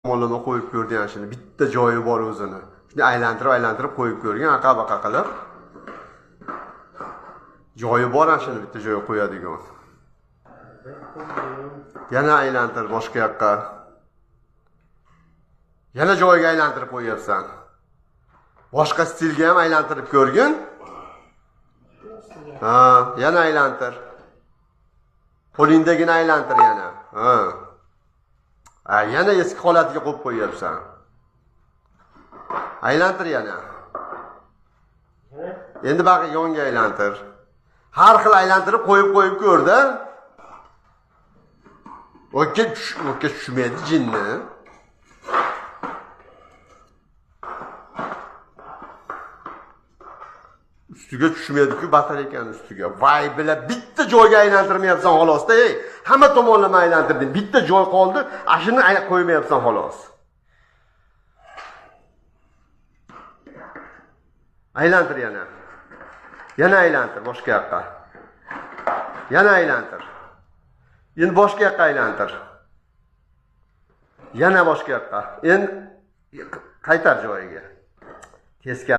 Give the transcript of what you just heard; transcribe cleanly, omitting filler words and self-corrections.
tomonlama qo'yib ko'rdi ana shuni. Bitta joyi bor o'zini. Shuni aylantirib qo'yib ko'rgan, aqa-baqa qilib. Joyi bor ana shuni bitta joyga qo'yadigan. Yana aylantir boshqa yoqqa. Yana joyiga aylantirib qo'yapsan. Boshqa stilga ham aylantirib ko'rgin. Ha, yana aylantir. Qo'lingdagini aylantir yana. Ha. Yana eski holatiga qo'yib qo'yapsan. Aylantir yana. Endi baqi yonga aylantir. Har xil aylantirib qo'yib ko'rdi. O'kka tushmaydi jinni. Ustiga tushmaydi-ku, batareyani ustiga. Voy, bila bitta joyga aylantirmayapsan xolos-da, ey. Hamma tomonlama aylantirding. Bitta joy qoldi, ashini qo'ymayapsan xolos. Aylantir yana. Yana aylantir boshqa yoqqa. Yana aylantir. Endi boshqa yoqqa aylantir. Yana boshqa yoqqa. Endi qaytar joyiga. Teskari